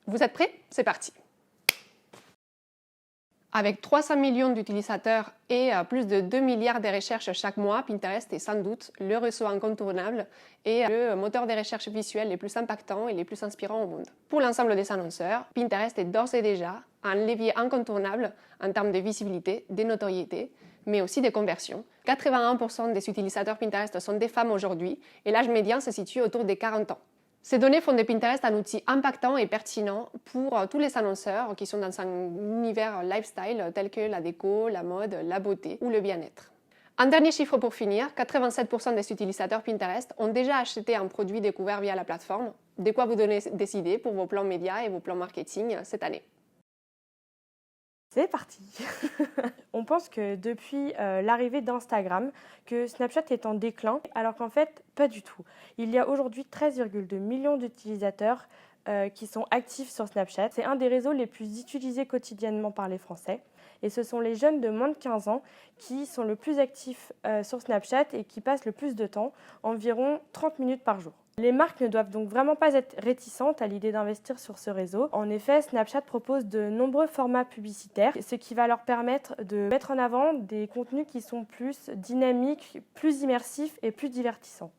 Vous êtes prêts? C'est parti! Avec 300 millions d'utilisateurs et plus de 2 milliards de recherches chaque mois, Pinterest est sans doute le réseau incontournable et le moteur de recherche visuelle les plus impactants et les plus inspirants au monde. Pour l'ensemble des annonceurs, Pinterest est d'ores et déjà un levier incontournable en termes de visibilité, de notoriété, mais aussi de conversion. 81% des utilisateurs Pinterest sont des femmes aujourd'hui et l'âge médian se situe autour des 40 ans. Ces données font de Pinterest un outil impactant et pertinent pour tous les annonceurs qui sont dans un univers lifestyle tel que la déco, la mode, la beauté ou le bien-être. Un dernier chiffre pour finir, 87% des utilisateurs Pinterest ont déjà acheté un produit découvert via la plateforme, de quoi vous donner des idées pour vos plans médias et vos plans marketing cette année. C'est parti. On pense que depuis l'arrivée d'Instagram, que Snapchat est en déclin, alors qu'en fait, pas du tout. Il y a aujourd'hui 13,2 millions d'utilisateurs qui sont actifs sur Snapchat. C'est un des réseaux les plus utilisés quotidiennement par les Français. Et ce sont les jeunes de moins de 15 ans qui sont le plus actifs sur Snapchat et qui passent le plus de temps, environ 30 minutes par jour. Les marques ne doivent donc vraiment pas être réticentes à l'idée d'investir sur ce réseau. En effet, Snapchat propose de nombreux formats publicitaires, ce qui va leur permettre de mettre en avant des contenus qui sont plus dynamiques, plus immersifs et plus divertissants.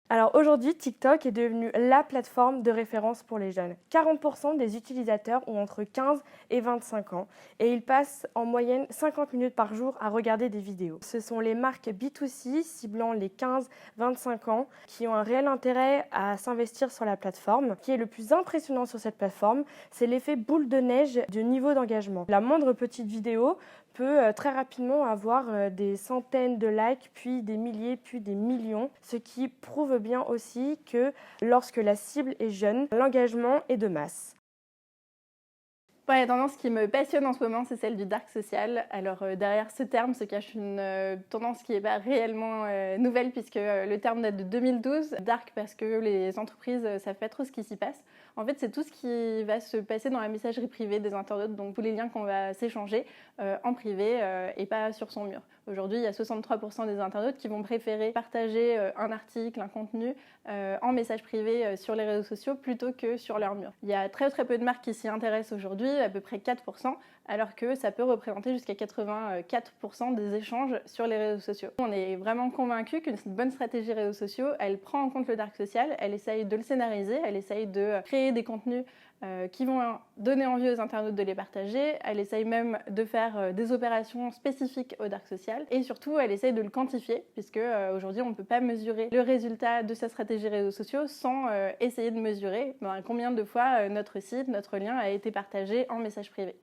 Alors aujourd'hui, TikTok est devenu la plateforme de référence pour les jeunes. 40% des utilisateurs ont entre 15 et 25 ans et ils passent en moyenne 50 minutes par jour à regarder des vidéos. Ce sont les marques B2C ciblant les 15-25 ans qui ont un réel intérêt à s'investir sur la plateforme. Ce qui est le plus impressionnant sur cette plateforme, c'est l'effet boule de neige du niveau d'engagement. La moindre petite vidéo peut très rapidement avoir des centaines de likes, puis des milliers, puis des millions, ce qui prouve bien aussi que lorsque la cible est jeune, l'engagement est de masse. La tendance qui me passionne en ce moment, c'est celle du dark social. Alors derrière ce terme se cache une tendance qui n'est pas réellement nouvelle puisque le terme date de 2012. Dark parce que les entreprises ne savent pas trop ce qui s'y passe. En fait, c'est tout ce qui va se passer dans la messagerie privée des internautes, donc tous les liens qu'on va s'échanger en privé et pas sur son mur. Aujourd'hui, il y a 63% des internautes qui vont préférer partager un article, un contenu en message privé sur les réseaux sociaux plutôt que sur leur mur. Il y a très peu de marques qui s'y intéressent aujourd'hui, à peu près 4%, alors que ça peut représenter jusqu'à 84% des échanges sur les réseaux sociaux. On est vraiment convaincus qu'une bonne stratégie réseaux sociaux, elle prend en compte le dark social, elle essaye de le scénariser, elle essaye de créer des contenus qui vont donner envie aux internautes de les partager, elle essaye même de faire des opérations spécifiques au dark social et surtout elle essaye de le quantifier puisque aujourd'hui on ne peut pas mesurer le résultat de sa stratégie réseaux sociaux sans essayer de mesurer combien de fois notre site, notre lien a été partagé en message privé.